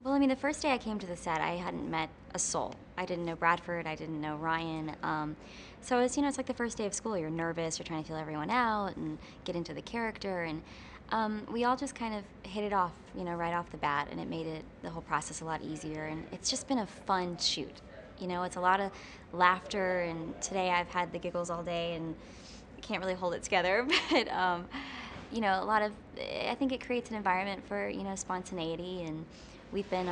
Well, I mean, the first day I came to the set, I hadn't met a soul. I didn't know Bradford. I didn't know Ryan. So it's like the first day of school. You're nervous. You're trying to feel everyone out and get into the character. And we all just kind of hit it off, right off the bat. And it made the whole process a lot easier. And it's just been a fun shoot. It's a lot of laughter. And today I've had the giggles all day and can't really hold it together. But, a lot of, I think it creates an environment for, spontaneity. And we've been,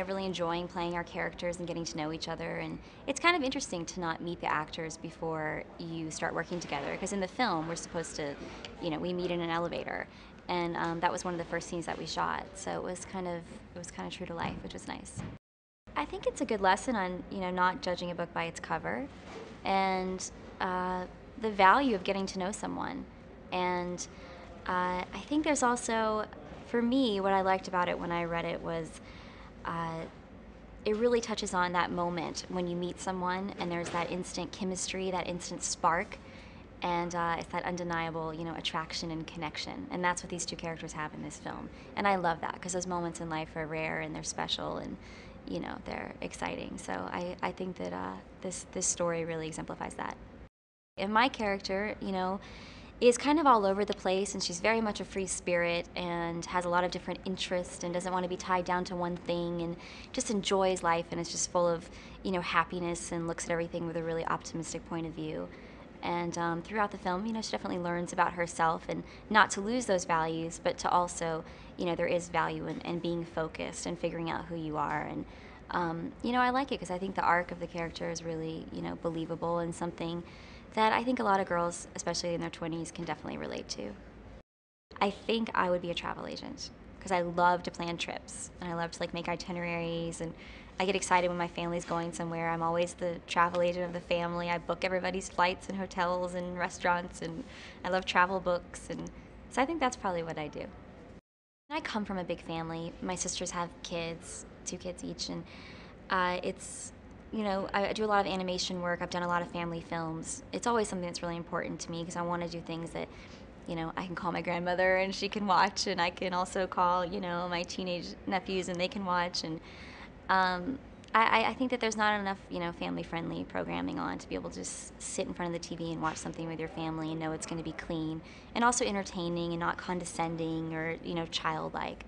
really enjoying playing our characters and getting to know each other. And it's kind of interesting to not meet the actors before you start working together. Because in the film, we're supposed to, we meet in an elevator. And that was one of the first scenes that we shot. So it was kind of true to life, which was nice. I think it's a good lesson on, not judging a book by its cover. And the value of getting to know someone. And I think there's also, for me, what I liked about it when I read it was it really touches on that moment when you meet someone and there's that instant chemistry, that instant spark, and it's that undeniable, attraction and connection. And that's what these two characters have in this film. And I love that because those moments in life are rare and they're special and, they're exciting. So I think that this story really exemplifies that. And my character, is kind of all over the place, and she's very much a free spirit and has a lot of different interests and doesn't want to be tied down to one thing and just enjoys life and is just full of, happiness and looks at everything with a really optimistic point of view. And throughout the film, she definitely learns about herself and not to lose those values, but to also, there is value in being focused and figuring out who you are. And, I like it because I think the arc of the character is really, believable and something that I think a lot of girls, especially in their 20s, can definitely relate to. I think I would be a travel agent because I love to plan trips and I love to make itineraries, and I get excited when my family's going somewhere. I'm always the travel agent of the family. I book everybody's flights and hotels and restaurants, and I love travel books, and so I think that's probably what I do. I come from a big family. My sisters have kids, 2 kids each, and it's I do a lot of animation work. I've done a lot of family films. It's always something that's really important to me because I want to do things that, I can call my grandmother and she can watch, and I can also call, my teenage nephews and they can watch. And I think that there's not enough, family-friendly programming on to be able to just sit in front of the TV and watch something with your family and know it's going to be clean and also entertaining and not condescending or, childlike.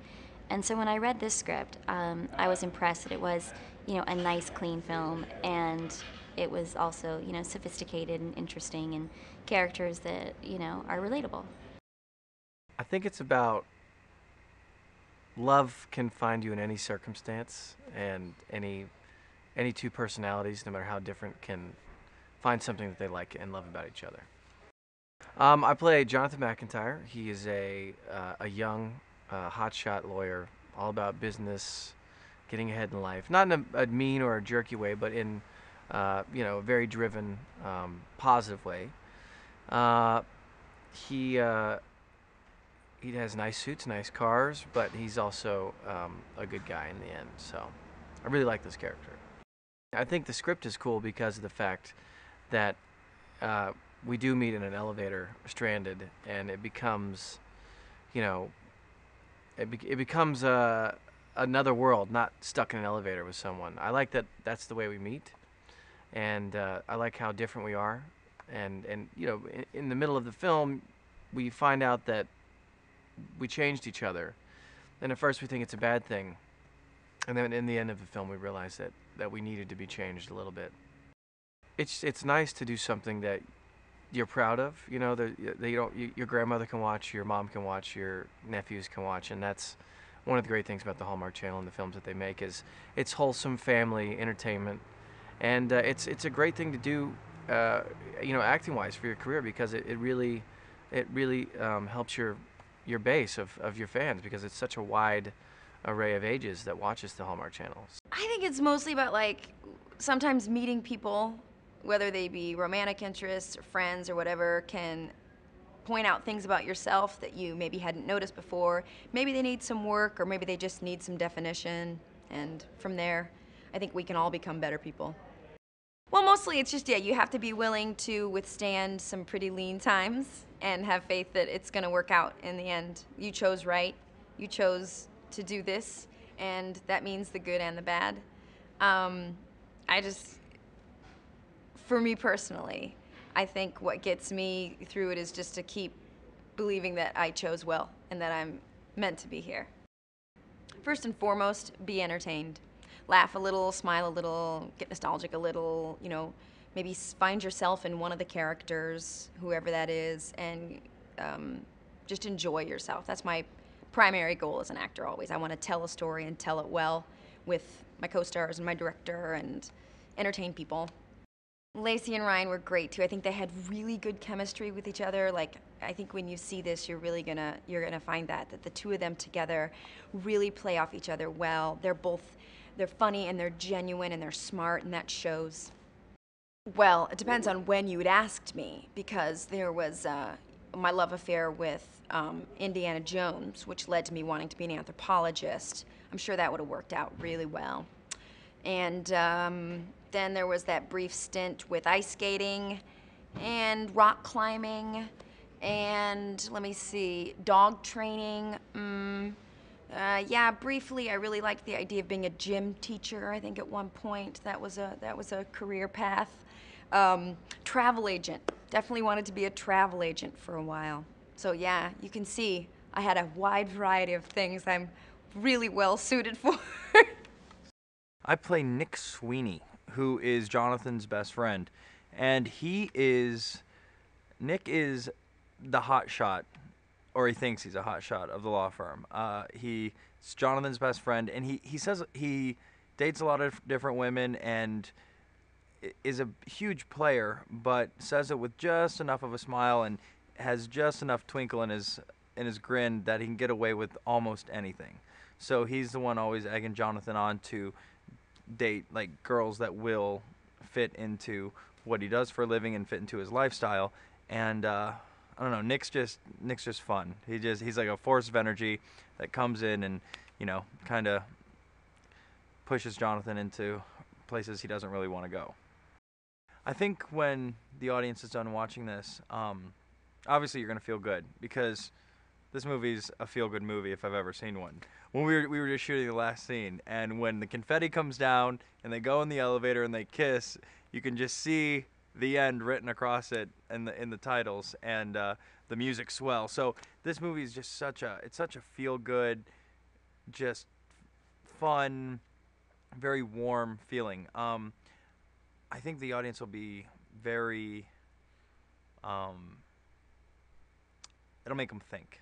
And so when I read this script, I was impressed that it was, a nice, clean film, and it was also, sophisticated and interesting and characters that, are relatable. I think it's about love can find you in any circumstance, and any two personalities, no matter how different, can find something that they like and love about each other. I play Jonathan McIntyre. He is a young, hotshot lawyer, all about business, getting ahead in life. Not in a mean or a jerky way, but in a very driven, positive way. He has nice suits, nice cars, but he's also a good guy in the end. So I really like this character. I think the script is cool because of the fact that we do meet in an elevator, stranded, and it becomes, it becomes another world, not stuck in an elevator with someone. I like that that's the way we meet, and I like how different we are. And in the middle of the film, we find out that we changed each other. And at first we think it's a bad thing, and then in the end of the film we realize that we needed to be changed a little bit. It's nice to do something that you're proud of, that your grandmother can watch, your mom can watch, your nephews can watch, and that's one of the great things about the Hallmark Channel and the films that they make is it's wholesome family entertainment, and it's a great thing to do, acting-wise for your career, because it really helps your base of your fans, because it's such a wide array of ages that watches the Hallmark Channel. I think it's mostly about sometimes meeting people, whether they be romantic interests or friends or whatever, can point out things about yourself that you maybe hadn't noticed before. Maybe they need some work, or maybe they just need some definition, and from there, I think we can all become better people. Well, mostly it's just, you have to be willing to withstand some pretty lean times and have faith that it's gonna work out in the end. You chose right, you chose to do this, and that means the good and the bad. I just, for me personally, I think what gets me through it is just to keep believing that I chose well and that I'm meant to be here. First and foremost, be entertained. Laugh a little, smile a little, get nostalgic a little, maybe find yourself in one of the characters, whoever that is, and just enjoy yourself. That's my primary goal as an actor always. I want to tell a story and tell it well with my co-stars and my director and entertain people. Lacey and Ryan were great too. I think they had really good chemistry with each other. Like, I think when you see this, you're gonna find that the two of them together really play off each other well. They're funny and they're genuine and they're smart, and that shows. Well, it depends on when you had asked me, because there was my love affair with Indiana Jones, which led to me wanting to be an anthropologist. I'm sure that would have worked out really well. And then there was that brief stint with ice skating and rock climbing and, let me see, dog training. Yeah, briefly, I really liked the idea of being a gym teacher. I think at one point that was a career path. Travel agent. Definitely wanted to be a travel agent for a while. So yeah, you can see I had a wide variety of things I'm really well suited for. I play Nick Sweeney, who is Jonathan's best friend, and Nick is the hot shot, or he thinks he's a hot shot of the law firm. He's Jonathan's best friend, and he says he dates a lot of different women and is a huge player, but says it with just enough of a smile and has just enough twinkle in his grin that he can get away with almost anything. So he's the one always egging Jonathan on to date like girls that will fit into what he does for a living and fit into his lifestyle. And I don't know, Nick's just fun. He's like a force of energy that comes in and kind of pushes Jonathan into places he doesn't really want to go. I think when the audience is done watching this, obviously you're gonna feel good, because this movie's a feel-good movie if I've ever seen one. When we were just shooting the last scene, and when the confetti comes down and they go in the elevator and they kiss, you can just see the end written across it in the titles, and the music swells. So this movie is just such a feel-good, just fun, very warm feeling. I think the audience will be very it'll make them think.